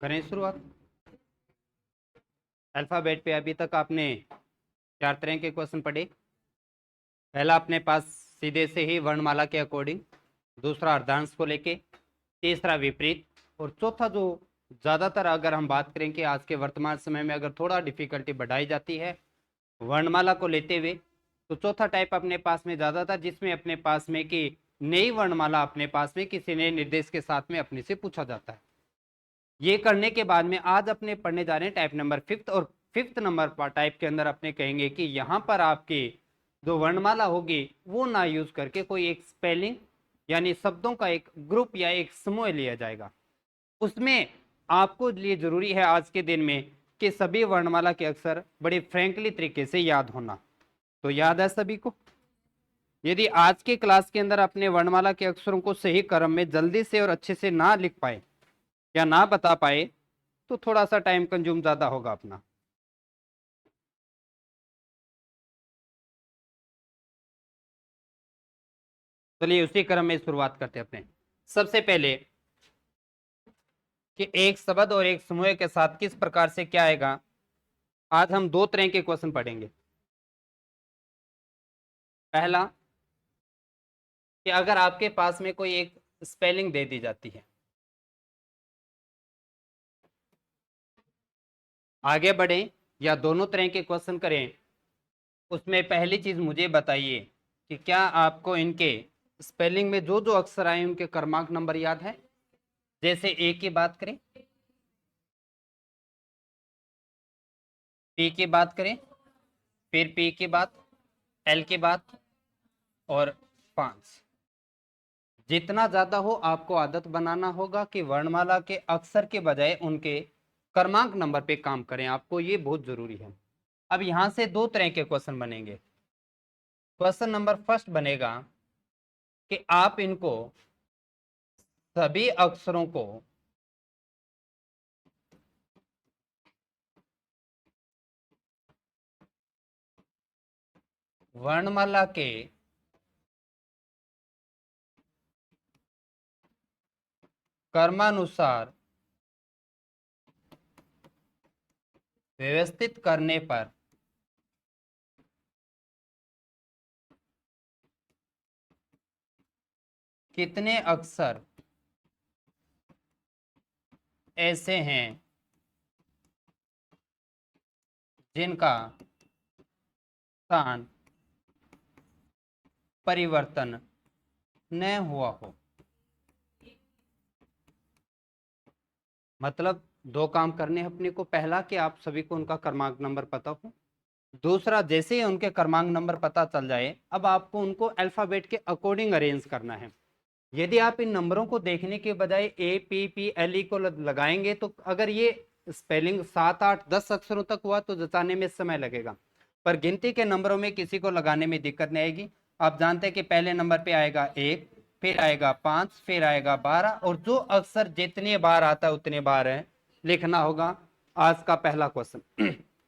करें शुरुआत। अल्फ़ाबेट पे अभी तक आपने 4 तरह के क्वेश्चन पढ़े। पहला अपने पास सीधे से ही वर्णमाला के अकॉर्डिंग, दूसरा अर्धांश को लेके, तीसरा विपरीत, और चौथा जो ज़्यादातर अगर हम बात करें कि आज के वर्तमान समय में अगर थोड़ा डिफिकल्टी बढ़ाई जाती है वर्णमाला को लेते हुए, तो चौथा टाइप अपने पास में ज़्यादातर जिसमें अपने पास में कि नई वर्णमाला अपने पास में किसी नए निर्देश के साथ में अपने से पूछा जाता है। ये करने के बाद में आज अपने पढ़ने जा रहे हैं टाइप नंबर 5 और 5th नंबर टाइप के अंदर अपने कहेंगे कि यहाँ पर आपकी जो वर्णमाला होगी वो ना यूज करके कोई एक स्पेलिंग यानी शब्दों का एक ग्रुप या एक समूह लिया जाएगा। उसमें आपको लिए जरूरी है आज के दिन में कि सभी वर्णमाला के अक्षर बड़े फ्रैंकली तरीके से याद होना। तो याद है सभी को? यदि आज के क्लास के अंदर अपने वर्णमाला के अक्षरों को सही क्रम में जल्दी से और अच्छे से ना लिख पाए या ना बता पाए तो थोड़ा सा टाइम कंज्यूम ज्यादा होगा अपना। चलिए उसी क्रम में शुरुआत करते हैं अपने। सबसे पहले कि एक शब्द और एक समूह के साथ किस प्रकार से क्या आएगा, आज हम 2 तरह के क्वेश्चन पढ़ेंगे। पहला कि अगर आपके पास में कोई एक स्पेलिंग दे दी जाती है, आगे बढ़े या दोनों तरह के क्वेश्चन करें, उसमें पहली चीज मुझे बताइए कि क्या आपको इनके स्पेलिंग में जो जो अक्षर आए उनके क्रमांक नंबर याद है? जैसे ए की बात करें, पी की बात करें, फिर पी की बात, एल की बात और 5। जितना ज्यादा हो आपको आदत बनाना होगा कि वर्णमाला के अक्षर के बजाय उनके क्रमांक नंबर पे काम करें, आपको ये बहुत जरूरी है। अब यहां से 2 तरह के क्वेश्चन बनेंगे। क्वेश्चन नंबर फर्स्ट बनेगा कि आप इनको सभी अक्षरों को वर्णमाला के क्रमानुसार व्यवस्थित करने पर कितने अक्षर ऐसे हैं जिनका स्थान परिवर्तन न हुआ हो। मतलब 2 काम करने हैं अपने को। पहला कि आप सभी को उनका क्रमांक नंबर पता हो, दूसरा जैसे ही उनके क्रमांक नंबर पता चल जाए अब आपको उनको अल्फाबेट के अकॉर्डिंग अरेंज करना है। यदि आप इन नंबरों को देखने के बजाय A P P L E को लगाएंगे तो अगर ये स्पेलिंग 7 8 10 अक्षरों तक हुआ तो जताने में समय लगेगा, पर गिनती के नंबरों में किसी को लगाने में दिक्कत नहीं आएगी। आप जानते हैं कि पहले नंबर पे आएगा 1, फिर आएगा 5, फिर आएगा 12, और जो अक्षर जितने बार आता है उतने बार है लिखना होगा। आज का पहला क्वेश्चन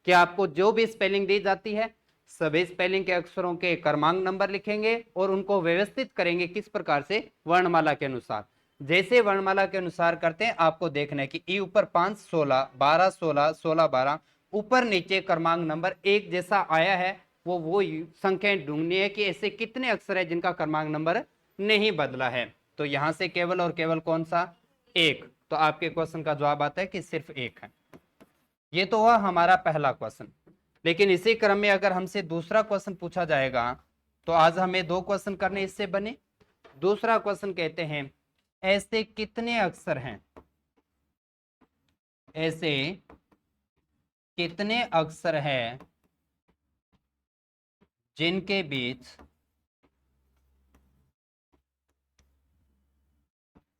कि आपको जो भी स्पेलिंग दी जाती है सभी स्पेलिंग के अक्षरों के क्रमांक नंबर लिखेंगे और उनको व्यवस्थित करेंगे किस प्रकार से, वर्णमाला के अनुसार। जैसे वर्णमाला के अनुसार करते हैं आपको देखना है कि ई ऊपर 5 16 12 16 16 12, ऊपर नीचे क्रमांक नंबर एक जैसा आया है वो संख्याएं ढूंढनी है कि ऐसे कितने अक्षर है जिनका क्रमांक नंबर नहीं बदला है। तो यहां से केवल और केवल कौन सा, एक। तो आपके क्वेश्चन का जवाब आता है कि सिर्फ एक है। ये तो हुआ हमारा पहला क्वेश्चन। लेकिन इसी क्रम में अगर हमसे दूसरा क्वेश्चन पूछा जाएगा तो आज हमें 2 क्वेश्चन करने इससे बने। दूसरा क्वेश्चन कहते हैं ऐसे कितने अक्षर हैं, ऐसे कितने अक्षर हैं जिनके बीच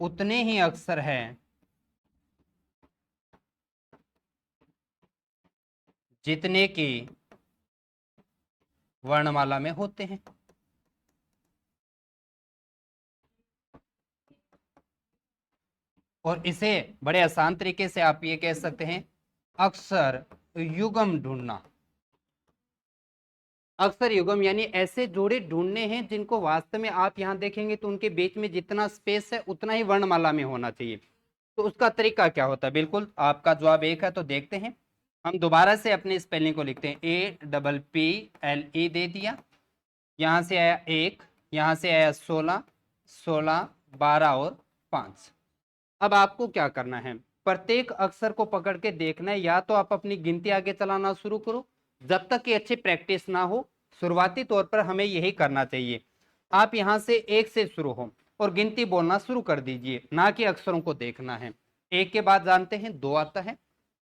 उतने ही अक्षर हैं जितने की वर्णमाला में होते हैं। और इसे बड़े आसान तरीके से आप ये कह सकते हैं अक्षर युग्म ढूंढना। अक्षर युग्म यानी ऐसे जोड़े ढूंढने हैं जिनको वास्तव में आप यहां देखेंगे तो उनके बीच में जितना स्पेस है उतना ही वर्णमाला में होना चाहिए। तो उसका तरीका क्या होता है? बिल्कुल आपका जवाब 1 है, तो देखते हैं। हम दोबारा से अपनी स्पेलिंग को लिखते हैं, APPLE दे दिया, यहां से आया 1, यहां से आया 16, 16, 12 और 5। अब आपको क्या करना है, प्रत्येक अक्षर को पकड़ के देखना है, या तो आप अपनी गिनती आगे चलाना शुरू करो, जब तक कि अच्छी प्रैक्टिस ना हो। शुरुआती तौर पर हमें यही करना चाहिए। आप यहां से 1 से शुरू हो और गिनती बोलना शुरू कर दीजिए, ना कि अक्षरों को देखना है। 1 के बाद जानते हैं 2 आता है,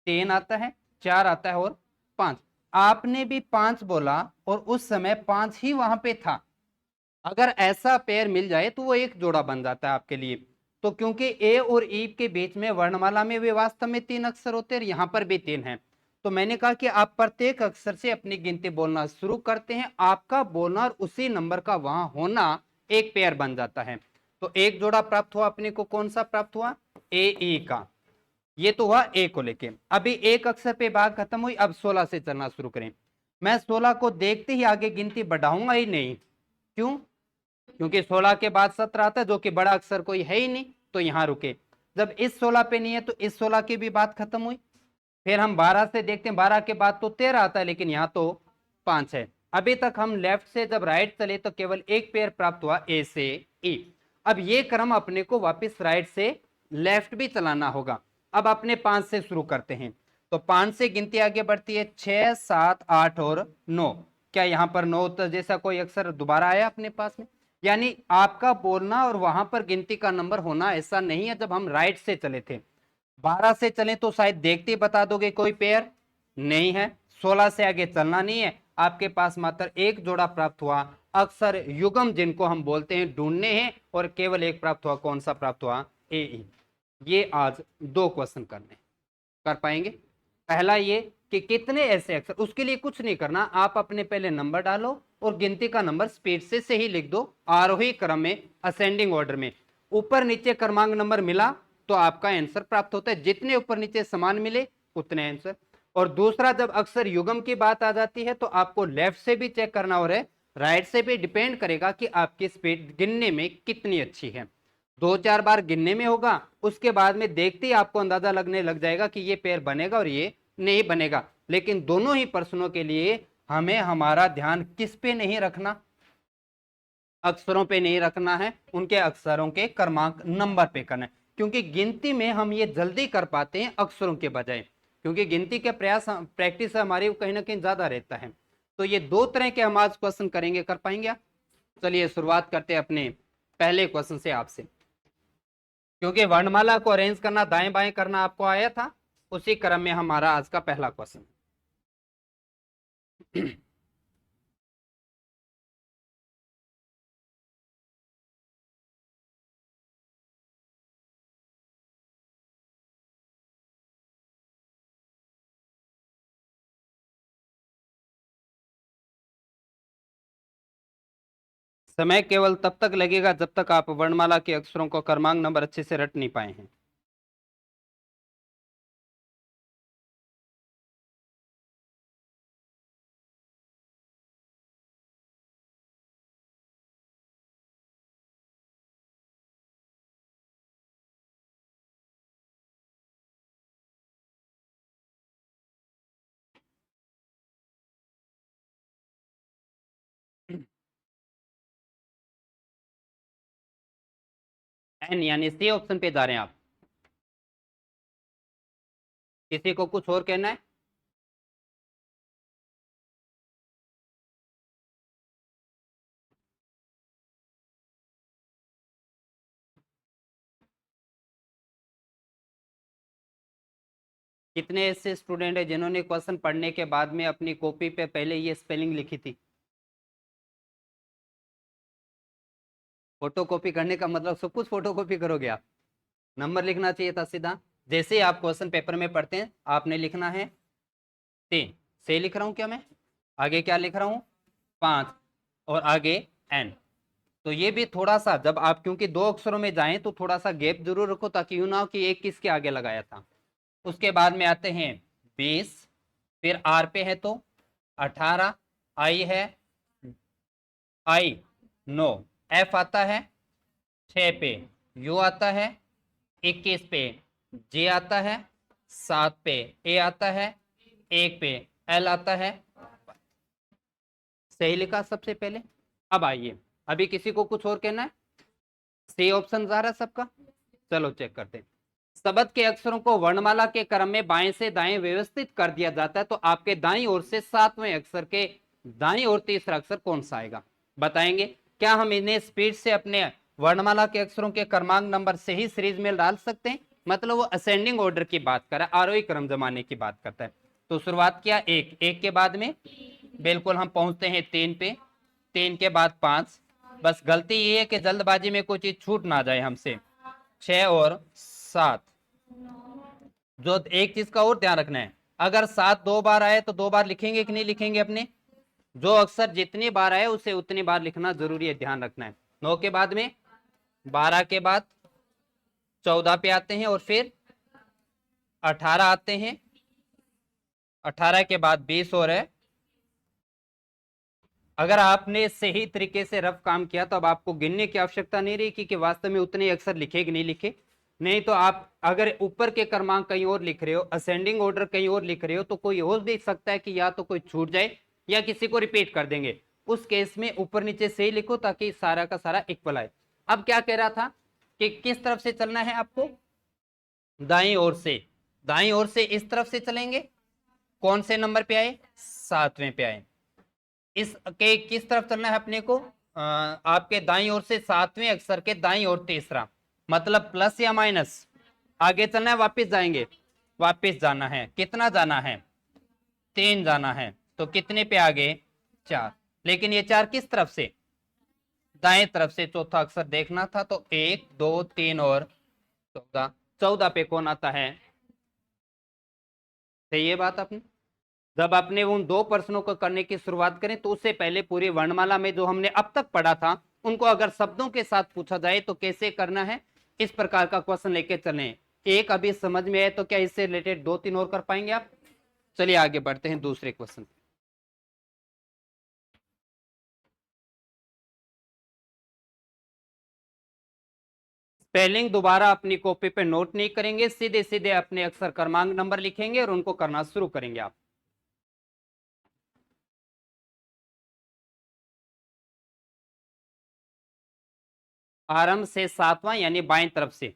3 आता है, 4 आता है और 5। आपने भी 5 बोला और उस समय 5 ही वहां पे था। अगर ऐसा पेयर मिल जाए तो वो एक जोड़ा बन जाता है आपके लिए। तो क्योंकि ए और ई के बीच में वर्णमाला में वे वास्तव में 3 अक्षर होते हैं, यहाँ पर भी 3 है, तो मैंने कहा कि आप प्रत्येक अक्षर से अपनी गिनती बोलना शुरू करते हैं। आपका बोलना और उसी नंबर का वहां होना एक पेयर बन जाता है। तो एक जोड़ा प्राप्त हुआ अपने को, कौन सा प्राप्त हुआ? ए ई का। ये तो हुआ ए को लेके। अभी एक अक्षर पे बात खत्म हुई, अब 16 से चलना शुरू करें। मैं 16 को देखते ही आगे गिनती बढ़ाऊंगा ही नहीं। क्यों? क्योंकि 16 के बाद 17 आता है, जो कि बड़ा अक्षर कोई है ही नहीं, तो यहां रुके। जब इस 16 पे नहीं है तो इस 16 की भी बात खत्म हुई। फिर हम 12 से देखते हैं, 12 के बाद तो 13 आता है, लेकिन यहाँ तो 5 है। अभी तक हम लेफ्ट से जब राइट चले तो केवल एक पेयर प्राप्त हुआ, ए से ई। अब ये क्रम अपने को वापस राइट से लेफ्ट भी चलाना होगा। अब अपने 5 से शुरू करते हैं, तो 5 से गिनती आगे बढ़ती है, 6, 7, 8 और 9। क्या यहाँ पर 9 जैसा कोई अक्षर दोबारा आया अपने पास में? यानी आपका बोलना और वहां पर गिनती का नंबर होना ऐसा नहीं है। जब हम राइट से चले थे, 12 से चले तो शायद देखते ही बता दोगे कोई पेयर नहीं है। 16 से आगे चलना नहीं है, आपके पास मात्र एक जोड़ा प्राप्त हुआ। अक्षर युगम जिनको हम बोलते हैं ढूंढने हैं, और केवल एक प्राप्त हुआ, कौन सा प्राप्त हुआ? ए ई। ये आज 2 क्वेश्चन करने, कर पाएंगे। पहला ये कि कितने ऐसे अक्षर, उसके लिए कुछ नहीं करना, आप अपने पहले नंबर डालो और गिनती का नंबर स्पीड से सही लिख दो, आरोही क्रम में, असेंडिंग ऑर्डर में। ऊपर नीचे क्रमांक नंबर मिला तो आपका आंसर प्राप्त होता है, जितने ऊपर नीचे समान मिले उतने आंसर। और दूसरा, जब अक्षर युगम की बात आ जाती है तो आपको लेफ्ट से भी चेक करना हो रहा है, राइट से भी, डिपेंड करेगा कि आपकी स्पीड गिनने में कितनी अच्छी है। 2-4 बार गिनने में होगा, उसके बाद में देखते ही आपको अंदाजा लगने लग जाएगा कि ये पेयर बनेगा और ये नहीं बनेगा। लेकिन दोनों ही प्रश्नों के लिए हमें हमारा ध्यान किस पे नहीं रखना? अक्षरों पे नहीं रखना है, उनके अक्षरों के क्रमांक नंबर पे करना है। क्योंकि गिनती में हम ये जल्दी कर पाते हैं अक्षरों के बजाय, क्योंकि गिनती के प्रयास प्रैक्टिस हमारी कहीं ना कहीं ज्यादा रहता है। तो ये 2 तरह के हम आज क्वेश्चन करेंगे, कर पाएंगे आप? चलिए शुरुआत करते हैं अपने पहले क्वेश्चन से आपसे। क्योंकि वर्णमाला को अरेंज करना, दाएं बाएं करना आपको आया था, उसी क्रम में हमारा आज का पहला क्वेश्चन। समय केवल तब तक लगेगा जब तक आप वर्णमाला के अक्षरों को क्रमांक नंबर अच्छे से रट नहीं पाए हैं। एन यानी सी ऑप्शन पे जा रहे हैं आप? किसी को कुछ और कहना है? कितने ऐसे स्टूडेंट है जिन्होंने क्वेश्चन पढ़ने के बाद में अपनी कॉपी पे पहले ये स्पेलिंग लिखी थी? फोटो कॉपी करने का मतलब सब कुछ फोटो कॉपी करोगे आप? नंबर लिखना चाहिए था सीधा। जैसे ही आप क्वेश्चन पेपर में पढ़ते हैं, आपने लिखना है 3। से लिख रहा हूं क्या मैं? आगे क्या लिख रहा हूं? 5। और आगे एन। तो ये भी थोड़ा सा, जब आप क्योंकि 2 अक्षरों में जाएं तो थोड़ा सा गैप जरूर रखो, ताकि यूं ना हो कि एक किसके आगे लगाया था। उसके बाद में आते हैं 20, फिर आर पे है तो 18, आई है, आई 9, एफ आता है 6 पे, यू आता है 21 पे, जे आता है 7 पे, ए आता है 1 पे, एल आता है। सही लिखा सबसे पहले। अब आइए, अभी किसी को कुछ और कहना है? सी ऑप्शन आ रहा है सबका? चलो चेक करते हैं। शब्द के अक्षरों को वर्णमाला के क्रम में बाएं से दाएं व्यवस्थित कर दिया जाता है, तो आपके दाईं ओर से 7वें अक्षर के दाईं ओर तीसरा अक्षर कौन सा आएगा? बताएंगे। क्या हम इन्हें स्पीड से अपने वर्णमाला के अक्षरों के क्रमांक नंबर से ही सीरीज में डाल सकते हैं? मतलब वो असेंडिंग ऑर्डर की बात कर रहा है, आरोही क्रम जमाने की बात करता है। तो शुरुआत किया एक के बाद में बिल्कुल हम पहुंचते हैं 3 पे, 3 के बाद 5। बस गलती ये है कि जल्दबाजी में कोई चीज छूट ना जाए हमसे। 6 और 7। जो एक चीज का और ध्यान रखना है, अगर 7 2 बार आए तो 2 बार लिखेंगे कि नहीं लिखेंगे? अपने जो अक्षर जितनी बार आए उसे उतनी बार लिखना जरूरी है, ध्यान रखना है। 9 के बाद में 12 के बाद 14 पे आते हैं और फिर 18 आते हैं, 18 के बाद 20 और है। अगर आपने सही तरीके से रफ काम किया तो अब आपको गिनने की आवश्यकता नहीं रही कि वास्तव में उतने अक्षर लिखे कि नहीं लिखे। नहीं तो आप अगर ऊपर के क्रमांक कहीं और लिख रहे हो, असेंडिंग ऑर्डर कहीं और लिख रहे हो, तो कोई और देख सकता है कि या तो कोई छूट जाए या किसी को रिपीट कर देंगे। उस केस में ऊपर नीचे सही लिखो ताकि सारा का सारा इक्वल आए। अब क्या कह रहा था कि किस तरफ से चलना है आपको? दाईं ओर से। दाईं ओर से इस तरफ से चलेंगे। कौन से नंबर पे आए? 7वें पे आए। इस के किस तरफ चलना है अपने को? आपके दाईं ओर से 7वें अक्षर के दाईं ओर तीसरा, मतलब प्लस या माइनस? आगे चलना है, वापस जाएंगे? वापस जाना है। कितना जाना है? 3 जाना है। तो कितने पे आगे? 4। लेकिन ये 4 किस तरफ से? दाएं तरफ से। चौथा अक्षर देखना था, तो 1 2 3 और 14। 14 पे कौन आता है? सही है बात अपनी। जब आपने उन 2 प्रश्नों को करने की शुरुआत करें तो उससे पहले पूरी वर्णमाला में जो हमने अब तक पढ़ा था उनको अगर शब्दों के साथ पूछा जाए तो कैसे करना है, इस प्रकार का क्वेश्चन लेके चलें। एक अभी समझ में आए तो क्या इससे रिलेटेड 2 3 और कर पाएंगे आप? चलिए आगे बढ़ते हैं दूसरे क्वेश्चन। स्पेलिंग दोबारा अपनी कॉपी पे नोट नहीं करेंगे, सीधे सीधे अपने अक्षर क्रमांक नंबर लिखेंगे और उनको करना शुरू करेंगे आप। आरंभ से 7वां यानी बाएं तरफ से।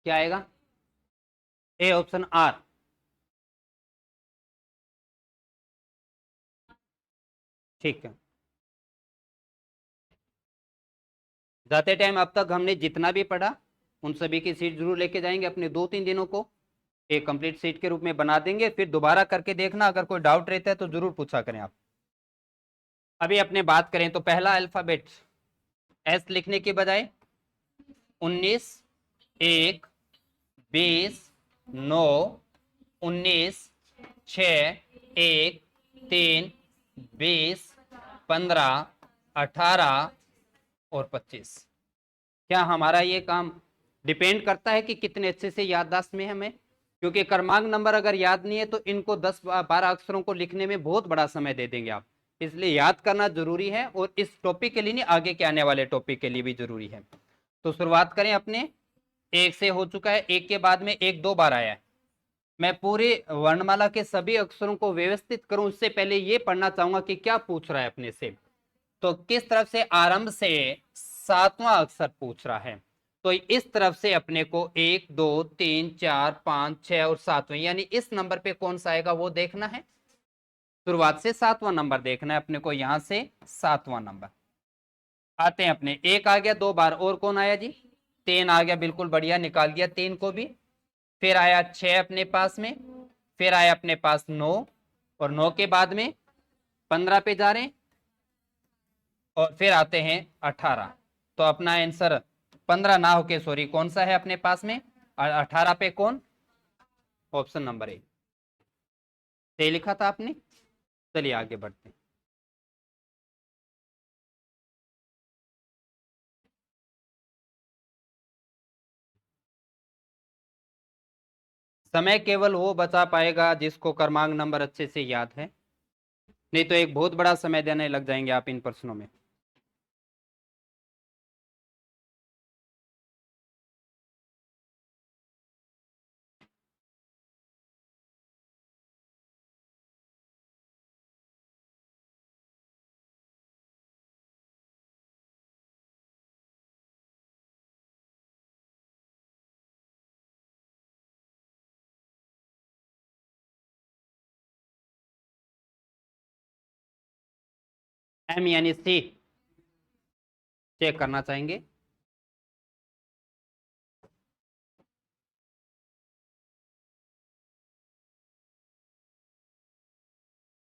क्या आएगा? A option R. ठीक है। जाते टाइम अब तक हमने जितना भी पढ़ा उन सभी की सीट जरूर लेके जाएंगे, अपने 2 3 दिनों को एक कंप्लीट सीट के रूप में बना देंगे। फिर दोबारा करके देखना, अगर कोई डाउट रहता है तो जरूर पूछा करें आप। अभी अपने बात करें तो पहला अल्फाबेट एस लिखने के बजाय 19 1 20 9 19 6 1 3 20 15 18 और 25। क्या हमारा ये काम डिपेंड करता है कि कितने अच्छे से याददाश्त में हमें? क्योंकि क्रमांक नंबर अगर याद नहीं है तो इनको 10 12 अक्षरों को लिखने में बहुत बड़ा समय दे देंगे आप। इसलिए याद करना जरूरी है, और इस टॉपिक के लिए नहीं, आगे के आने वाले टॉपिक के लिए भी जरूरी है। तो शुरुआत करें अपने। एक से हो चुका है, एक के बाद में एक 2 बार आया है। मैं पूरे वर्णमाला के सभी अक्षरों को व्यवस्थित करूं उससे पहले ये पढ़ना चाहूंगा कि क्या पूछ रहा है अपने से। तो किस तरफ से? आरंभ से 7वां अक्षर पूछ रहा है। तो इस तरफ से अपने को 1 2 3 4 5 6 और 7वें, यानी इस नंबर पे कौन सा आएगा वो देखना है। शुरुआत से 7वां नंबर देखना है अपने को, यहां से 7वां नंबर। आते हैं अपने। 1 आ गया 2 बार, और कौन आया जी? 3 आ गया, बिल्कुल बढ़िया, निकाल दिया 3 को भी। फिर आया 6 अपने पास में, फिर आया अपने पास 9, और 9 के बाद में 15 पे जा रहे हैं, और फिर आते हैं 18। तो अपना आंसर 15 ना होके, सॉरी, कौन सा है अपने पास में? 18 पे कौन? Option number 1। सही लिखा था आपने। चलिए आगे बढ़ते हैं। समय केवल वो बचा पाएगा जिसको क्रमांक नंबर अच्छे से याद है, नहीं तो एक बहुत बड़ा समय देने लग जाएंगे आप इन प्रश्नों में। एम यानी सी चेक करना चाहेंगे।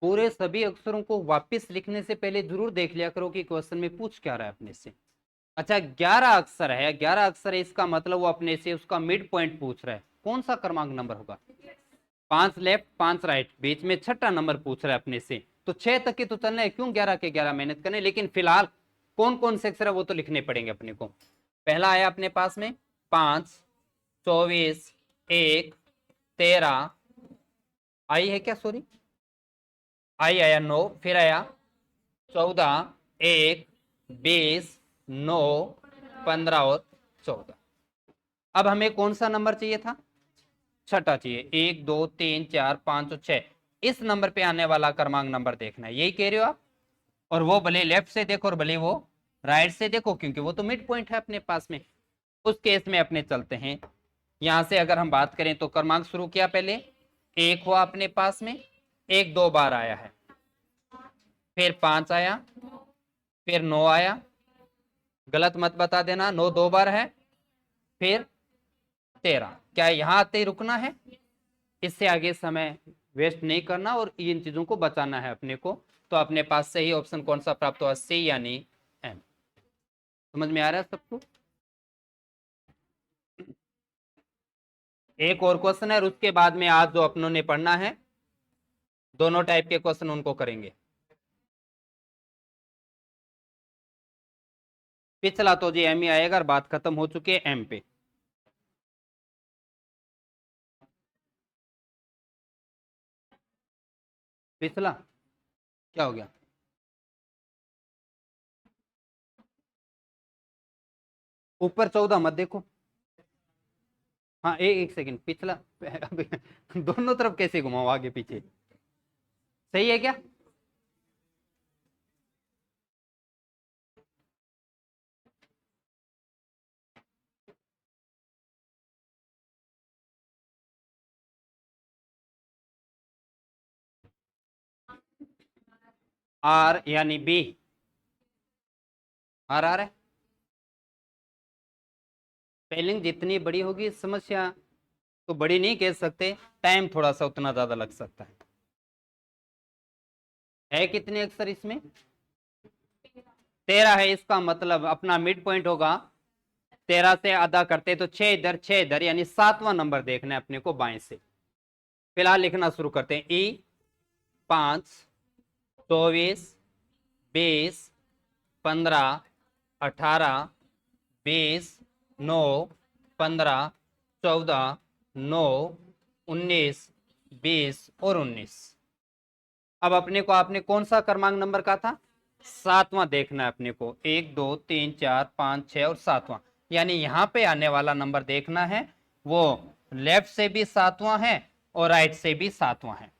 पूरे सभी अक्षरों को वापस लिखने से पहले जरूर देख लिया करो कि क्वेश्चन में पूछ क्या रहा है अपने से। अच्छा 11 अक्षर है, 11 अक्षर है, इसका मतलब वो अपने से उसका मिड पॉइंट पूछ रहा है, कौन सा क्रमांक नंबर होगा? 5 लेफ्ट 5 राइट, बीच में छठा नंबर पूछ रहा है अपने से, तो 6 तक के तो चलना है, क्यों 11 के 11 मेहनत करने। लेकिन फिलहाल कौन कौन से अक्षर है वो तो लिखने पड़ेंगे अपने को। पहला आया अपने पास में 5, 24, 1, 13, आई है क्या, सॉरी आई आया 9, फिर आया 14, 1, 20, 9, 15 और 14। अब हमें कौन सा नंबर चाहिए था? छठा चाहिए। 1 2 3 4 5 और 6, इस नंबर पे आने वाला क्रमांक नंबर देखना है, यही कह रहे हो आप। और वो भले लेफ्ट से देखो और भले वो राइट से देखो, क्योंकि वो तो मिड पॉइंट है अपने पास में। उस केस में अपने चलते हैं, यहां से अगर हम बात करें तो क्रमांक शुरू किया, पहले 1 हुआ अपने पास में, 1 2 बार आया है, फिर 5 आया, फिर 9 आया, गलत मत बता देना, 9 2 बार है, फिर 13। क्या यहाँ आते ही रुकना है? इससे आगे समय वेस्ट नहीं करना और इन चीजों को बचाना है अपने को। तो अपने पास सही ऑप्शन कौन सा प्राप्त हुआ? सी यानी एम। समझ में आ रहा है सबको? एक और क्वेश्चन है और उसके बाद में आज जो अपनों ने पढ़ना है, दोनों टाइप के क्वेश्चन उनको करेंगे। पिछला तो जी एम ही आएगा और बात खत्म हो चुकी है एम पे। पिछला क्या हो गया? ऊपर 14 मत देखो। हाँ एक सेकंड, पिछला दोनों तरफ कैसे घुमाओ, आगे पीछे सही है क्या? आर यानी बी, आर आ रहा है। स्पेलिंग जितनी बड़ी होगी समस्या तो बड़ी नहीं कह सकते, टाइम थोड़ा सा उतना ज्यादा लग सकता है कितने अक्षर इसमें? 13 है, इसका मतलब अपना मिड पॉइंट होगा। 13 से आधा करते तो 6 इधर 6 इधर, यानी 7वां नंबर देखना है अपने को बाएं से। फिलहाल लिखना शुरू करते हैं। ई 5, 24, 20, 15, 18, 20, 9, 15, 14, 9, 19, 20 और 19। अब अपने को आपने कौन सा क्रमांक नंबर का था? 7वां देखना है अपने को। 1 2 3 4 5 6 और 7वां, यानी यहाँ पे आने वाला नंबर देखना है, वो लेफ्ट से भी 7वां है और राइट से भी 7वां है।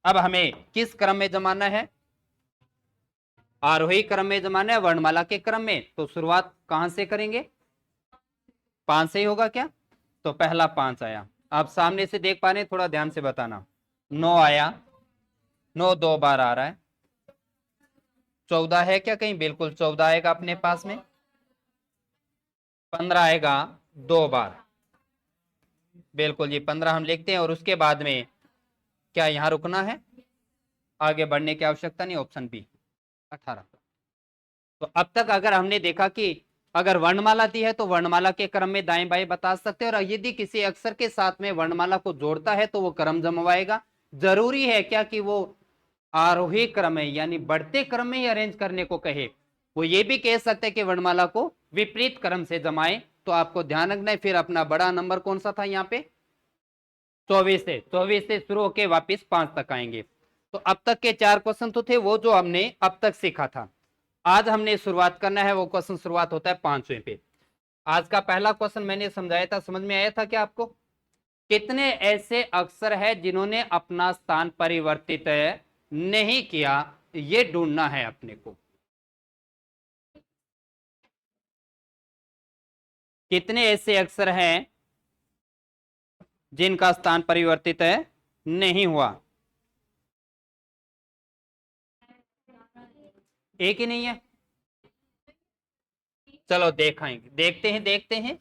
अब हमें किस क्रम में जमाना है? आरोही क्रम में जमाना है, वर्णमाला के क्रम में। तो शुरुआत कहां से करेंगे? 5 से ही होगा क्या? तो पहला 5 आया, आप सामने से देख पा रहे हैं, थोड़ा ध्यान से बताना। 9 आया, 9 2 बार आ रहा है। 14 है क्या कहीं? बिल्कुल 14 आएगा अपने पास में। 15 आएगा 2 बार, बिल्कुल जी 15 हम लिखते हैं। और उसके बाद में क्या यहां रुकना है? आगे बढ़ने की आवश्यकता नहीं, ऑप्शन बी 18। तो अब तक अगर हमने देखा कि अगर वर्णमाला दी है तो वर्णमाला के क्रम में दाएं बाएं बता सकते हैं, और यदि किसी अक्षर के साथ में वर्णमाला को जोड़ता है तो वो क्रम जमवाएगा, जरूरी है क्या कि वो आरोही क्रम में यानी बढ़ते क्रम में ही अरेंज करने को कहे? वो ये भी कह सकते हैं कि वर्णमाला को विपरीत क्रम से जमाए। तो आपको ध्यान रखना है। फिर अपना बड़ा नंबर कौन सा था यहाँ पे? 24 से शुरू होके वापिस 5 तक आएंगे। तो अब तक के 4 क्वेश्चन तो थे वो जो हमने अब तक सीखा था। आज हमने शुरुआत करना है, वो क्वेश्चन शुरुआत होता है 5वें पे। आज का पहला क्वेश्चन मैंने समझाया था, समझ में आया था क्या आपको? कितने ऐसे अक्षर है जिन्होंने अपना स्थान परिवर्तित नहीं किया, ये ढूंढना है अपने को। कितने ऐसे अक्षर हैं जिनका स्थान परिवर्तित नहीं हुआ? एक ही नहीं है? चलो देखते हैं।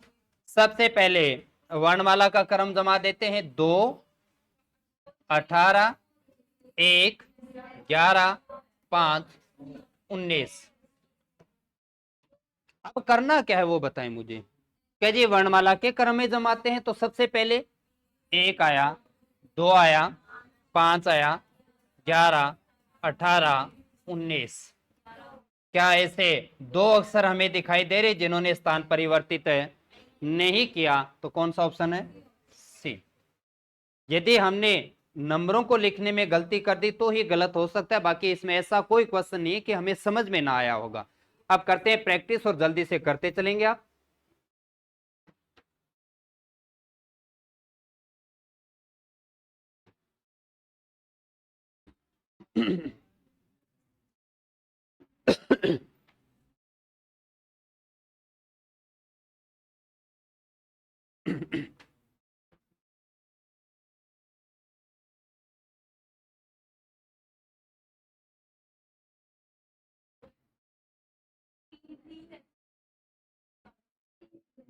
सबसे पहले वर्णमाला का क्रम जमा देते हैं। 2, 18, 1, 11, 5, 19। अब करना क्या है वो बताएं मुझे। क्या जी वर्णमाला के क्रम में जमाते हैं तो सबसे पहले 1 आया, 2 आया, 5 आया, 11, 18, 19। क्या ऐसे 2 अक्षर हमें दिखाई दे रहे जिन्होंने स्थान परिवर्तित नहीं किया? तो कौन सा ऑप्शन है? सी। यदि हमने नंबरों को लिखने में गलती कर दी तो ही गलत हो सकता है, बाकी इसमें ऐसा कोई क्वेश्चन नहीं है कि हमें समझ में ना आया होगा। अब करते हैं प्रैक्टिस और जल्दी से करते चलेंगे आप।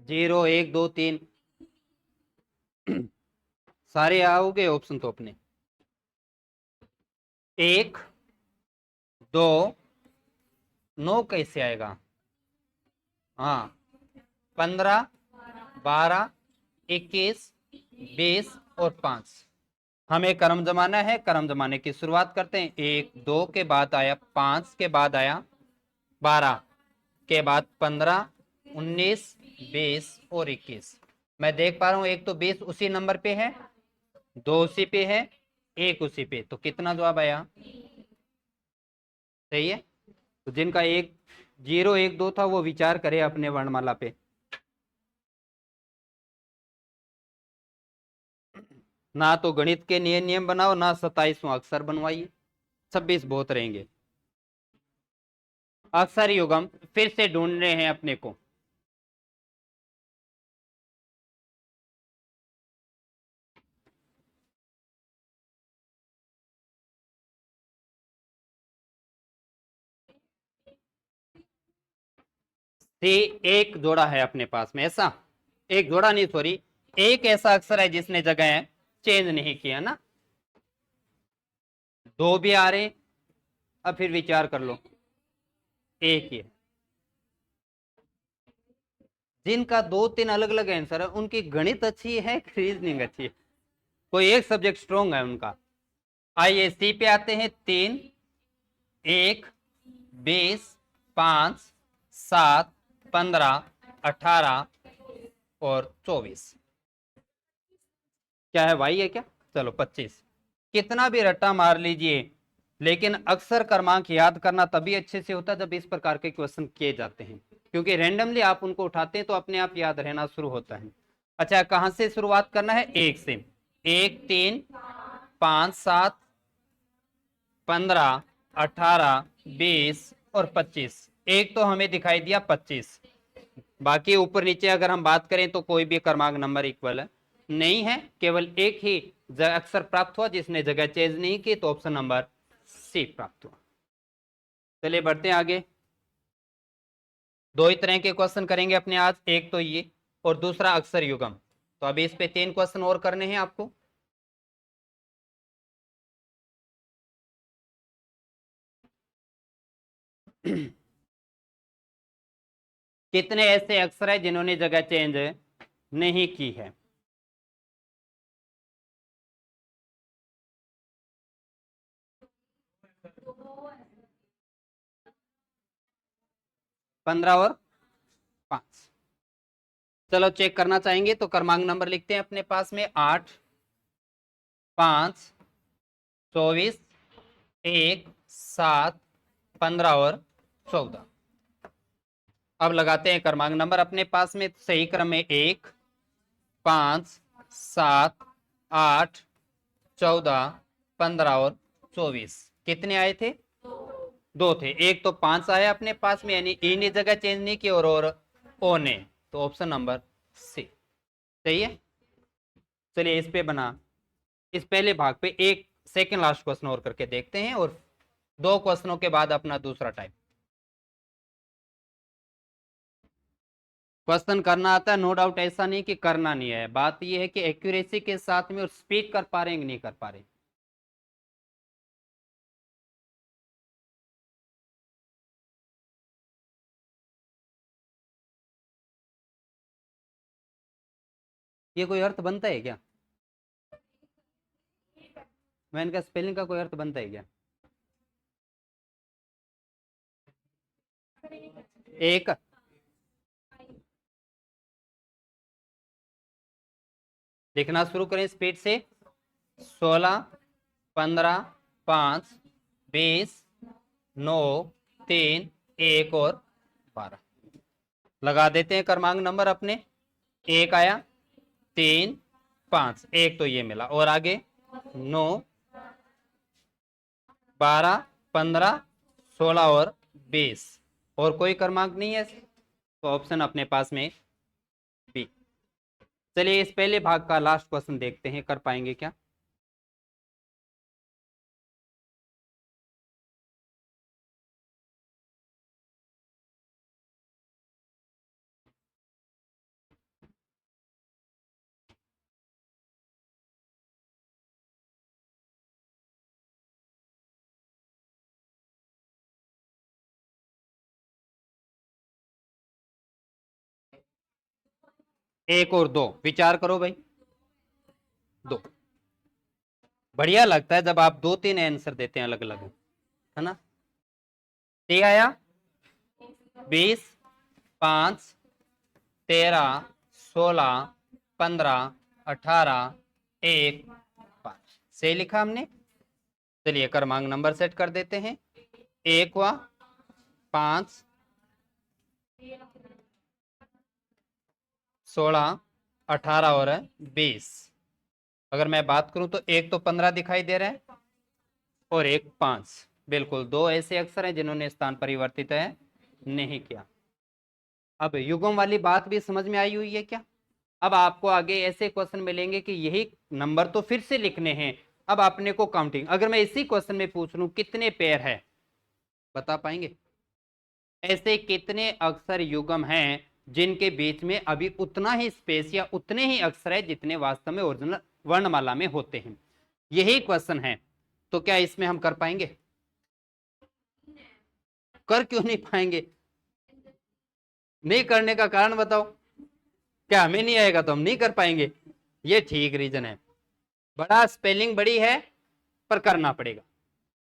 जीरो, एक, दो, तीन सारे आओगे ऑप्शन तो अपने। 1, 2, 9 कैसे आएगा? हाँ, 15, 12, 21, 20 और 5। हमें क्रम जमाना है। क्रम जमाने की शुरुआत करते हैं। 1, 2 के बाद आया 5, के बाद आया 12, के बाद 15, 19, 20 और 21। मैं देख पा रहा हूं एक तो 20 उसी नंबर पे है, 2 उसी पे है, 1 उसी पे। तो कितना जवाब आया? सही है। तो जिनका 1, 0, 1, 2 था वो विचार करे अपने वर्णमाला पे। ना तो गणित के नियम बनाओ, ना 27वां अक्षर बनवाइए, 26 बहुत रहेंगे। अक्षर युगम फिर से ढूंढने हैं अपने को। सी एक जोड़ा है अपने पास में, ऐसा एक जोड़ा नहीं, सॉरी, एक ऐसा अक्षर है जिसने जगह चेंज नहीं किया ना। 2 भी आ रहे। अब फिर विचार कर लो, एक ही है। जिनका 2-3 अलग अलग आंसर है उनकी गणित अच्छी है, रीजनिंग अच्छी है, कोई एक सब्जेक्ट स्ट्रॉन्ग है उनका। आइए सी पे आते हैं। 3, 1, 20, 5, 7, 15, 18 और 24। क्या है भाई? है क्या? चलो 25। कितना भी रट्टा मार लीजिए, लेकिन अक्सर क्रमांक याद करना तभी अच्छे से होता है जब इस प्रकार के क्वेश्चन किए जाते हैं, क्योंकि रैंडमली आप उनको उठाते हैं तो अपने आप याद रहना शुरू होता है। अच्छा, कहां से शुरुआत करना है? 1 से। 1, 3, 5, 7, 15, 18, 20 और 25। एक तो हमें दिखाई दिया 25। बाकी ऊपर नीचे अगर हम बात करें तो कोई भी क्रमांक नंबर इक्वल नहीं है, केवल एक ही अक्षर प्राप्त हुआ जिसने जगह चेंज नहीं की, तो ऑप्शन नंबर सी प्राप्त हुआ। चलिए बढ़ते हैं आगे। 2 ही तरह के क्वेश्चन करेंगे अपने आज, एक तो ये और दूसरा अक्षर युगम। तो अभी इस पे 3 क्वेश्चन और करने हैं आपको। कितने ऐसे अक्षर है जिन्होंने जगह चेंज नहीं की है? 15 और 5। चलो चेक करना चाहेंगे तो क्रमांक नंबर लिखते हैं अपने पास में 8, 5, 24, 1, 7, 15 और 14। अब लगाते हैं क्रमांक नंबर अपने पास में। सही क्रम में 1, 5, 7, 8, 14, 15 और 24। कितने आए थे? 2 थे। एक तो 5 आया अपने पास में, यानी ई ने जगह चेंज नहीं की और ओ ने, तो ऑप्शन नंबर सी सही है। चलिए इस पे बना, इस पहले भाग पे एक सेकंड लास्ट क्वेश्चन और करके देखते हैं और 2 क्वेश्चनों के बाद अपना दूसरा टाइप। क्वेश्चन करना आता है, नो डाउट, ऐसा नहीं कि करना नहीं है। बात यह है कि एक्यूरेसी के साथ में और स्पीड कर पा रहे हैं कि नहीं कर पा रहे। ये कोई अर्थ बनता है क्या? मैं इनका स्पेलिंग का कोई अर्थ बनता है क्या? एक लिखना शुरू करें स्पीड से। 16, 15, 5, 20, 9, 3, 1 और 12 लगा देते हैं क्रमांक नंबर अपने। 1 आया, 3, 5, एक तो ये मिला और आगे 9, 12, 15, 16 और 20 और कोई क्रमांक नहीं है, तो ऑप्शन अपने पास में बी। चलिए इस पहले भाग का लास्ट क्वेश्चन देखते हैं, कर पाएंगे क्या। एक और 2 विचार करो भाई। 2 बढ़िया लगता है जब आप 2-3 आंसर देते हैं अलग अलग, है ना। ठीक आया 20, 5, 13, 16, 15, 18, 1, 5 सही लिखा हमने। चलिए क्रमांक नंबर सेट कर देते हैं। 1 हुआ, 5, 16, 18 और 20। अगर मैं बात करूं तो एक तो 15 दिखाई दे रहा है और एक 5। बिल्कुल 2 ऐसे अक्षर हैं जिन्होंने स्थान परिवर्तित है नहीं किया। अब युग्म वाली बात भी समझ में आई हुई है क्या? अब आपको आगे ऐसे क्वेश्चन मिलेंगे कि यही नंबर तो फिर से लिखने हैं। अब आपने को काउंटिंग, अगर मैं इसी क्वेश्चन में पूछ लूं कितने पेयर है, बता पाएंगे? ऐसे कितने अक्षर युग्म हैं जिनके बीच में अभी उतना ही स्पेस या उतने ही अक्षर है जितने वास्तव में ओरिजिनल वर्णमाला में होते हैं? यही क्वेश्चन है। तो क्या इसमें हम कर पाएंगे? कर क्यों नहीं पाएंगे? नहीं करने का कारण बताओ। क्या हमें नहीं आएगा तो हम नहीं कर पाएंगे? ये ठीक रीजन है। बड़ा स्पेलिंग बड़ी है पर करना पड़ेगा।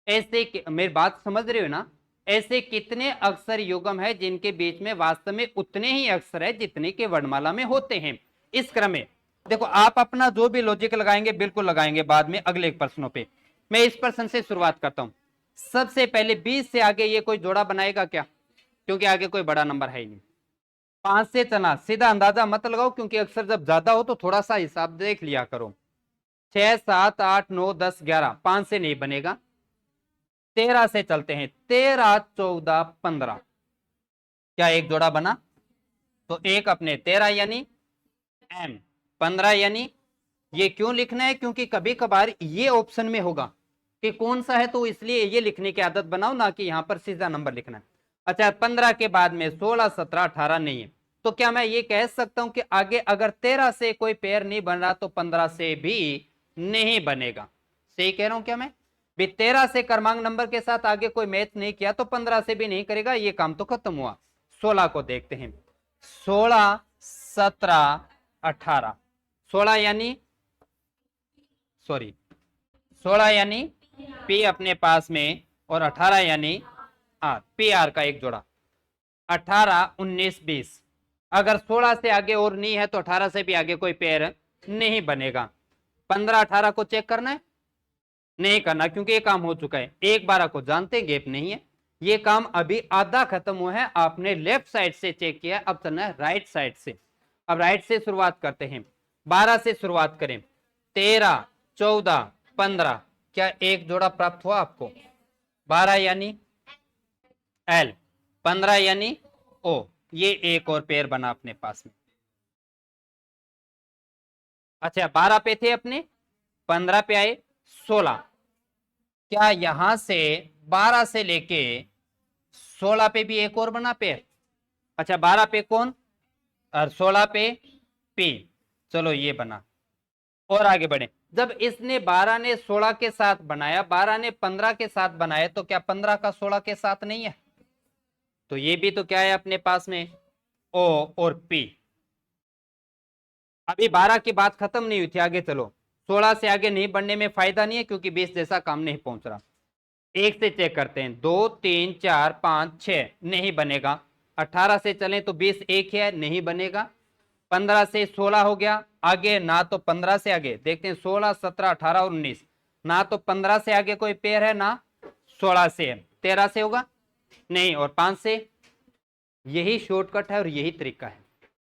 ऐसे मेरी बात समझ रहे हो ना? ऐसे कितने अक्षर युग्म है जिनके बीच में वास्तव में उतने ही अक्षर है जितने के वर्णमाला में होते हैं? इस क्रम में देखो, आप अपना जो भी लॉजिक लगाएंगे बिल्कुल लगाएंगे बाद में अगले प्रश्नों पे। मैं इस प्रश्न से शुरुआत करता हूं। सबसे पहले 20 से आगे ये कोई जोड़ा बनाएगा क्या? क्योंकि आगे कोई बड़ा नंबर है ही नहीं। 5 से चना, सीधा अंदाजा मत लगाओ क्योंकि अक्सर जब ज्यादा हो तो थोड़ा सा हिसाब देख लिया करो। 6, 7, 8, 9, 10, 11, 5 से नहीं बनेगा। 13 से चलते हैं। 13, 14, 15, क्या एक जोड़ा बना? तो एक अपने 13 यानी एम, 15 यानी ये क्यों लिखना है? क्योंकि कभी कभार ये ऑप्शन में होगा कि कौन सा है, तो इसलिए ये लिखने की आदत बनाओ ना कि यहां पर सीधा नंबर लिखना है। अच्छा 15 के बाद में 16, 17, 18 नहीं है, तो क्या मैं ये कह सकता हूं कि आगे अगर 13 से कोई पेयर नहीं बन रहा तो 15 से भी नहीं बनेगा? सही कह रहा हूं क्या मैं? भी 13 से क्रमांक नंबर के साथ आगे कोई मैच नहीं किया तो 15 से भी नहीं करेगा, ये काम तो खत्म हुआ। 16 को देखते हैं। 16, 17, 18, 16 यानी, सॉरी 16 यानी पी अपने पास में और 18 यानी आर, पी आर का एक जोड़ा। 18, 19, 20। अगर 16 से आगे और नहीं है तो 18 से भी आगे कोई पेयर नहीं बनेगा। 15, 18 को चेक करना है? नहीं करना, क्योंकि ये काम हो चुका है। 1, 12 को जानते, गैप नहीं है। ये काम अभी आधा खत्म हुआ है, आपने लेफ्ट साइड से चेक किया, अब चलना है राइट साइड से। अब राइट से शुरुआत करते हैं। 12 से शुरुआत करें। 13, 14, 15, क्या एक जोड़ा प्राप्त हुआ आपको? 12 यानी एल, 15 यानी ओ, ये एक और पेयर बना अपने पास में। अच्छा, 12 पे थे अपने, 15 पे आए, 16। क्या यहां से 12 से लेके 16 पे भी एक और बना पेयर? अच्छा, 12 पे कौन और 16 पे पी, चलो ये बना। और आगे बढ़े। जब इसने 12 ने 16 के साथ बनाया, 12 ने 15 के साथ बनाया, तो क्या 15 का 16 के साथ नहीं है? तो ये भी तो क्या है अपने पास में, ओ और पी। अभी 12 की बात खत्म नहीं हुई थी, आगे चलो। 16 से आगे नहीं बढ़ने में फायदा नहीं है, क्योंकि 20 जैसा काम नहीं पहुंच रहा। एक से चेक करते हैं। 2, 3, 4, 5, 6 नहीं बनेगा। 18 से चलें तो 20 एक है, नहीं बनेगा। 15 से 16 हो गया, आगे ना तो 15 से आगे देखते हैं। 16, 17, 18 और 19, ना तो 15 से आगे कोई पेयर है, ना 16 से है। 13 से होगा नहीं, और 5 से। यही शॉर्टकट है और यही तरीका है,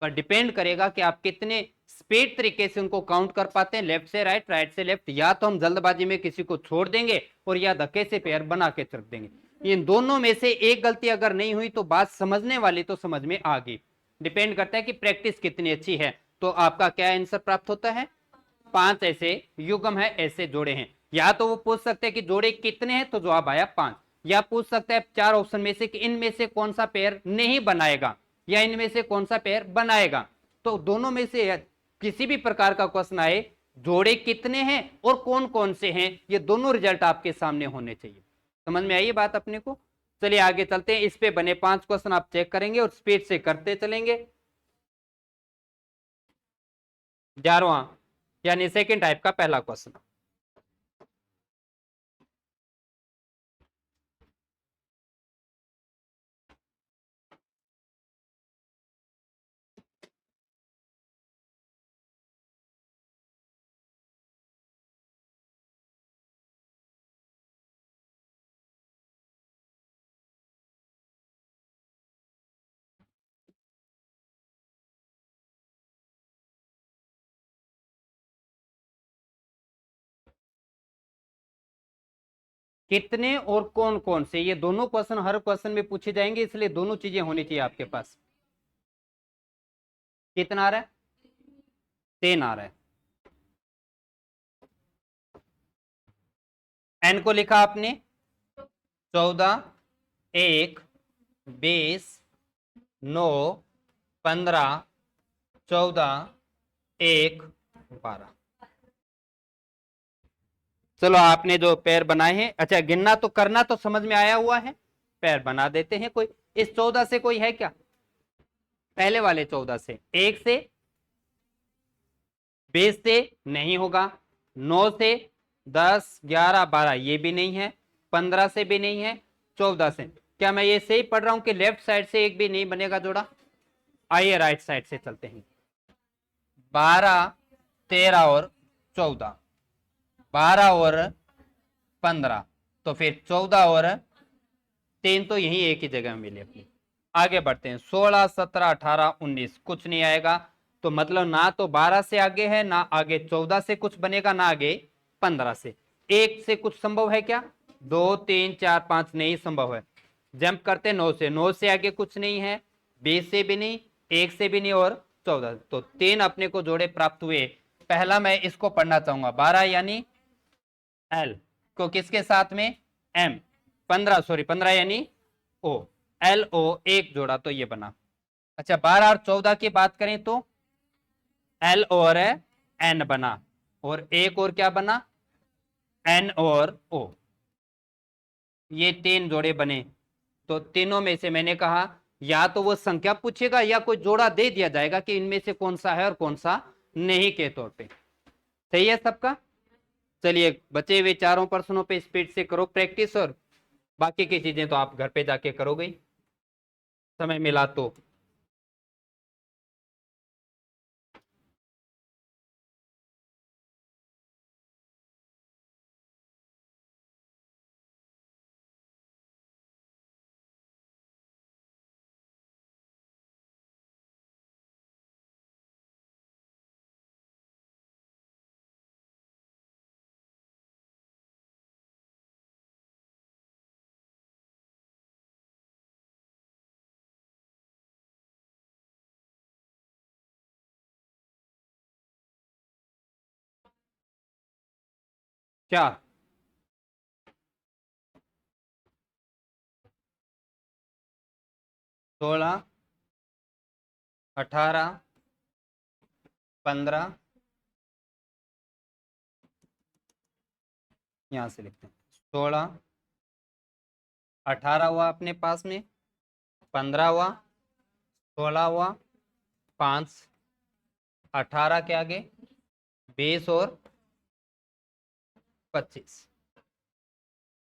पर डिपेंड करेगा कि आप कितने स्पीड तरीके से उनको काउंट कर पाते हैं, लेफ्ट से राइट, राइट से लेफ्ट। या तो हम जल्दबाजी में किसी को छोड़ देंगे और या धक्के से पेयर बना के रख देंगे। इन दोनों में से एक गलती अगर नहीं हुई तो बात समझने वाली तो समझ में आ गई। डिपेंड करता है कि प्रैक्टिस कितनी अच्छी है। तो आपका क्या आंसर प्राप्त होता है? 5 ऐसे युग्म है, ऐसे जोड़े हैं। या तो वो पूछ सकते हैं कि जोड़े कितने हैं, तो जवाब आया 5। या पूछ सकता है 4 ऑप्शन में से कि इनमें से कौन सा पेयर नहीं बनाएगा या इनमें से कौन सा पेयर बनाएगा। तो दोनों में से किसी भी प्रकार का क्वेश्चन आए, जोड़े कितने हैं और कौन कौन से हैं, ये दोनों रिजल्ट आपके सामने होने चाहिए। समझ में आई बात अपने को? चलिए आगे चलते हैं। इस पे बने 5 क्वेश्चन आप चेक करेंगे और स्पीड से करते चलेंगे। 11वां यानी सेकेंड टाइप का पहला क्वेश्चन। कितने और कौन कौन से, ये दोनों क्वेश्चन हर क्वेश्चन में पूछे जाएंगे, इसलिए दोनों चीजें होनी चाहिए आपके पास। कितना आ रहा है? 3 आ रहा है। एन को लिखा आपने 14, 1, 20, 9, 15, 14, 1, 12। चलो आपने जो पैर बनाए हैं, अच्छा गिनना तो करना तो समझ में आया हुआ है, पैर बना देते हैं। कोई इस 14 से कोई है क्या? पहले वाले 14 से, 1 से, 20 से नहीं होगा, 9 से, 10, 11, 12 ये भी नहीं है, 15 से भी नहीं है, 14 से। क्या मैं ये सही पढ़ रहा हूं कि लेफ्ट साइड से एक भी नहीं बनेगा जोड़ा? आइए राइट साइड से चलते हैं। 12, 13 और 14, 12 और 15, तो फिर 14 और 3 तो यही एक ही जगह मिले अपनी। आगे बढ़ते हैं। 16, 17, 18, 19 कुछ नहीं आएगा, तो मतलब ना तो 12 से आगे है, ना आगे 14 से कुछ बनेगा, ना आगे 15 से। एक से कुछ संभव है क्या? 2, 3, 4, 5 नहीं संभव है। जंप करते 9 से, 9 से आगे कुछ नहीं है, 20 से भी नहीं, 1 से भी नहीं और 14, तो 3 अपने को जोड़े प्राप्त हुए। पहला मैं इसको पढ़ना चाहूंगा, 12 यानी एल को किसके साथ में? एम। 15, सॉरी 15 यानी ओ, एल ओ एक जोड़ा, तो ये बना। अच्छा 12 और 14 की बात करें तो एल और एन बना, और एक और क्या बना? एन और ओ। ये 3 जोड़े बने। तो तीनों में से मैंने कहा या तो वो संख्या पूछेगा या कोई जोड़ा दे दिया जाएगा कि इनमें से कौन सा है और कौन सा नहीं के तौर पे। सही है सबका? चलिए बचे हुए चारों प्रश्नों पे स्पीड से करो प्रैक्टिस, और बाकी की चीजें तो आप घर पे जाके करोगे। समय मिला तो। क्या? 16, 18, 15, यहां से लिखते हैं। 16, 18 हुआ अपने पास में, 15 हुआ, 16 हुआ, 5, 18 के आगे 20 और 25।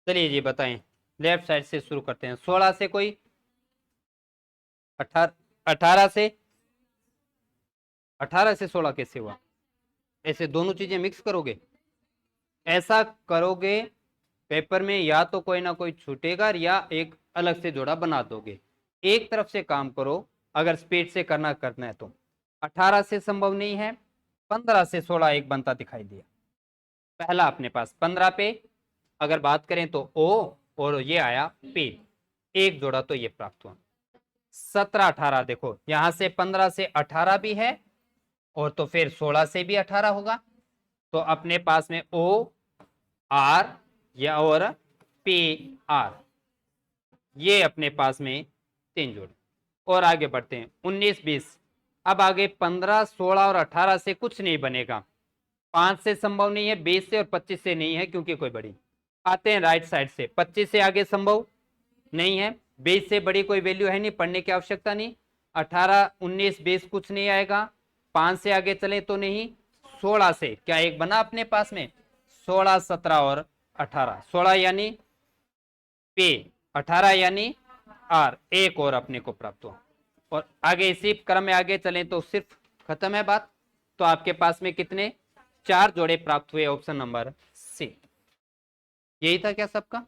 चलिए जी बताएं, लेफ्ट साइड से शुरू करते हैं। 16 से कोई 18, 18 से 16 कैसे हुआ? ऐसे दोनों चीजें मिक्स करोगे? ऐसा करोगे पेपर में या तो कोई ना कोई छूटेगा या एक अलग से जोड़ा बना दोगे। एक तरफ से काम करो, अगर स्पीड से करना है तो। 18 से संभव नहीं है, 15 से 16 एक बनता दिखाई दिया। पहला अपने पास 15 पे अगर बात करें तो ओ, और ये आया पे, एक जोड़ा तो ये प्राप्त हुआ। 17, 18 देखो यहां से 15 से 18 भी है, और तो फिर 16 से भी 18 होगा, तो अपने पास में ओ आर या और पी आर, ये अपने पास में 3 जोड़े। और आगे बढ़ते हैं 19, 20। अब आगे 15, 16 और 18 से कुछ नहीं बनेगा, 5 से संभव नहीं है, 20 से और 25 से नहीं है क्योंकि कोई बड़ी। आते हैं राइट साइड से, 25 से आगे संभव नहीं है, 20 से बड़ी कोई वैल्यू है नहीं, पढ़ने की आवश्यकता नहीं। 18, 19, 20 कुछ नहीं आएगा, 5 से आगे चले तो नहीं। 16 से क्या एक बना अपने पास में? 16, 17 और 18, 16 यानी पे, 18 यानी आर, एक और अपने को प्राप्त हो। और आगे इसी क्रम में आगे चले तो सिर्फ खत्म है बात। तो आपके पास में कितने? 4 जोड़े प्राप्त हुए, ऑप्शन नंबर सी। यही था क्या सबका?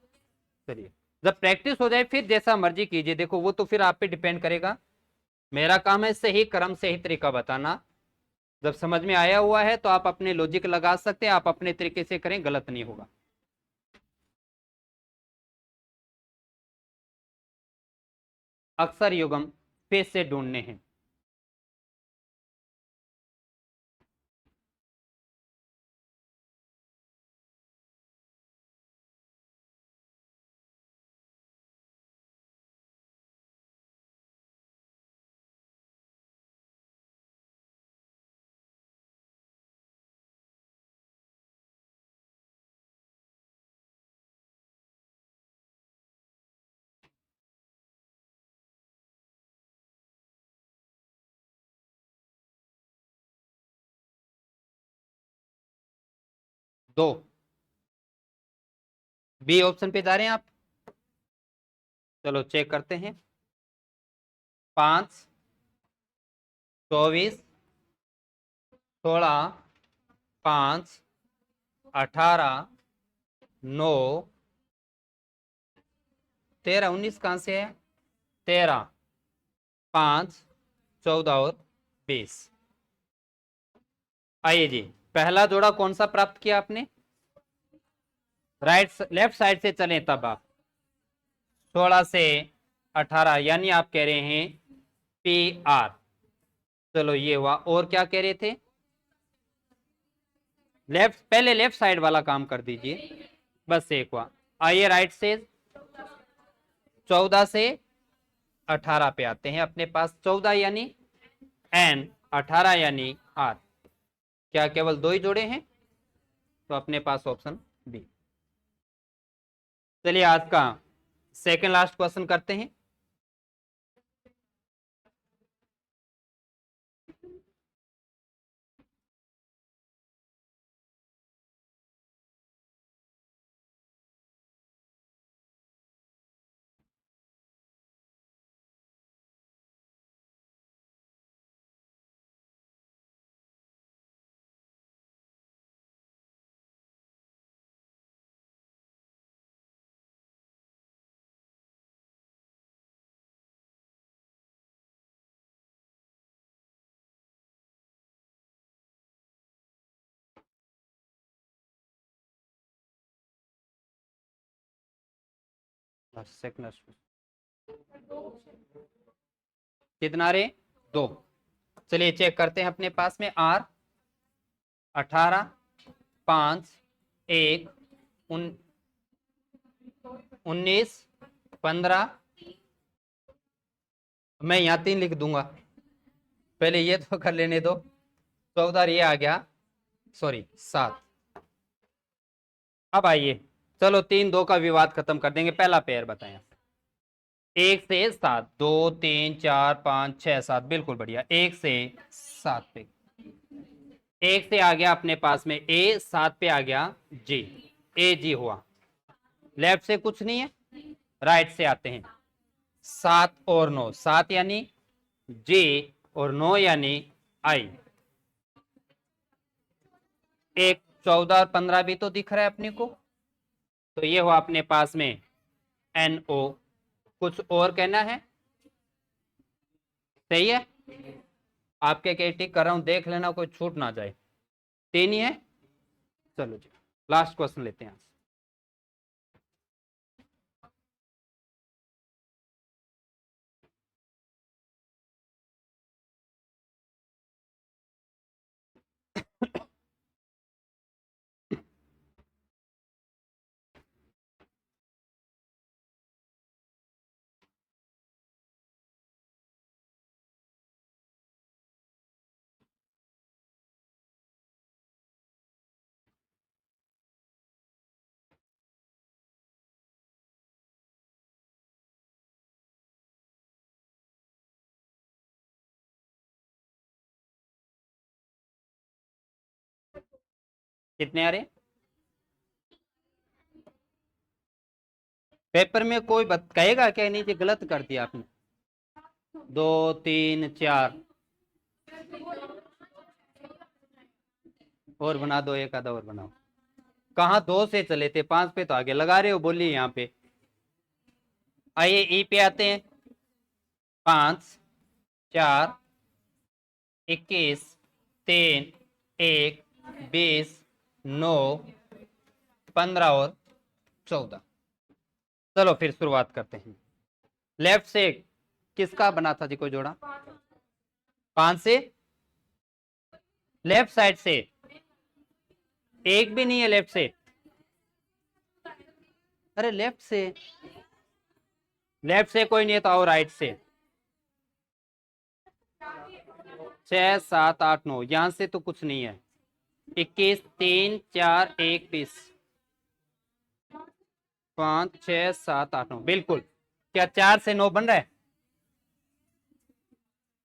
चलिए, जब प्रैक्टिस हो जाए फिर जैसा मर्जी कीजिए, देखो वो तो फिर आप पे डिपेंड करेगा। मेरा काम है सही क्रम सही तरीका बताना। जब समझ में आया हुआ है तो आप अपने लॉजिक लगा सकते हैं, आप अपने तरीके से करें, गलत नहीं होगा। अक्सर युग्म पेज से ढूंढने हैं। दो, बी ऑप्शन पे जा रहे हैं आप? चलो चेक करते हैं। 5, 24, 16, 5, 18, 9, 13, 19 कहां से है? 13, 5, 14 और 20। आइए जी, पहला जोड़ा कौन सा प्राप्त किया आपने? लेफ्ट साइड से चलें तब आप 16 से 18 यानी आप कह रहे हैं पी आर। चलो ये हुआ, और क्या कह रहे थे? पहले लेफ्ट साइड वाला काम कर दीजिए, बस एक हुआ। आइए राइट से 14 से 18 पे आते हैं। अपने पास 14 यानी एन, 18 यानी आर, क्या केवल दो ही जोड़े हैं? तो अपने पास ऑप्शन बी। चलिए आज का सेकंड लास्ट क्वेश्चन करते हैं। सेकंड कितना रे 2। चलिए चेक करते हैं अपने पास में R 18 5 1 19 15। मैं यहाँ 3 लिख दूंगा, पहले ये तो कर लेने दो। 14 ये आ गया, सॉरी 7। अब आइए चलो 3 2 का विवाद खत्म कर देंगे। पहला पेयर बताएं। 1 से 7, 2 3 4 5 6 7, बिल्कुल बढ़िया। 1 से 7 पे, 1 से आ गया अपने पास में A, 7 पे आ गया G, A G हुआ। लेफ्ट से कुछ नहीं है, राइट से आते हैं। 7 और 9, 7 यानी J और 9 यानी I। एक 14 और 15 भी तो दिख रहा है अपने को, तो ये हुआ अपने पास में NO। कुछ और कहना है? सही है, आपके क्या टिक कर रहा हूं, देख लेना कोई छूट ना जाए। 3 ही है। चलो जी लास्ट क्वेश्चन लेते हैं। कितने आ रहे? पेपर में कोई कहेगा क्या नहीं कि गलत कर दिया आपने? 2 3 4 और बना दो, एक आधा और बनाओ। कहाँ 2 से चले थे, 5 पे तो आगे लगा रहे हो, बोलिए यहाँ पे। आइए ई पे आते हैं। 5 4 21 3 1 20 9 15 और 14। चलो फिर शुरुआत करते हैं। लेफ्ट से किसका बना था जी, कोई जोड़ा? 5 से, लेफ्ट साइड से एक भी नहीं है लेफ्ट से। अरे लेफ्ट से, लेफ्ट से कोई नहीं है तो आओ राइट से। 6 7 8 9, यहां से तो कुछ नहीं है। 21 3 4 1 20 5 6 7 8 9, बिल्कुल। क्या 4 से 9 बन रहा है?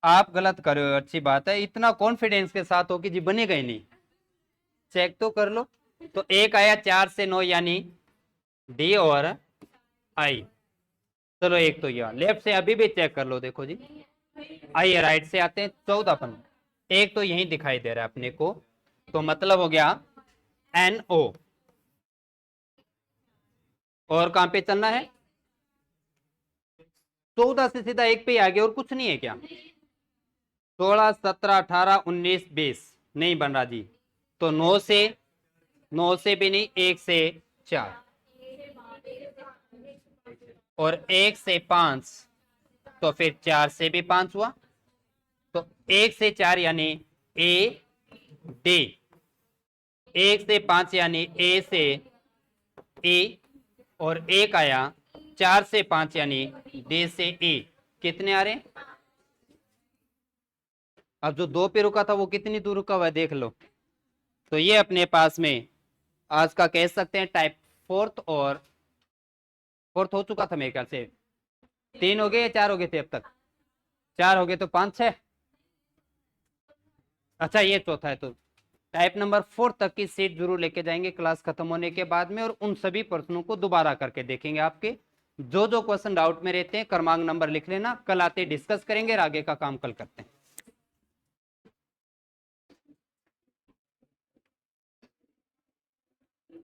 आप गलत कर रहे हो, अच्छी बात है। इतना कॉन्फिडेंस के साथ हो कि जी बनेगा ही नहीं, चेक तो कर लो। तो एक आया 4 से 9 यानी डी और आई। चलो एक तो यह लेफ्ट से अभी भी चेक कर लो, देखो जी। आइए राइट से आते हैं। 14 15, एक तो यही दिखाई दे रहा है अपने को, तो मतलब हो गया NO। और कहां पे चलना है? 14 से सीधा एक पे ही आ गया, और कुछ नहीं है क्या? 16 17 18 19 20 नहीं बन रहा जी। तो 9 से भी नहीं, 1 से 4 और 1 से 5, तो फिर 4 से भी 5 हुआ। तो 1 से 4 यानी A D, 1 से 5 यानी A से E, और एक आया 4 से 5 यानी D से E। कितने आ रहे? अब जो 2 पे रुका था वो कितनी दूर रुका हुआ है देख लो। तो ये अपने पास में आज का कह सकते हैं टाइप फोर्थ हो चुका था मेरे ख्याल से। 3 हो गए या 4 हो गए थे अब तक? 4 हो गए, तो 5 6। अच्छा ये चौथा है, तो टाइप नंबर 4 तक की सीट जरूर लेके जाएंगे क्लास खत्म होने के बाद में, और उन सभी प्रश्नों को दोबारा करके देखेंगे। आपके जो जो क्वेश्चन डाउट में रहते हैं क्रमांक नंबर लिख लेना, कल आते डिस्कस करेंगे और आगे का काम कल करते हैं।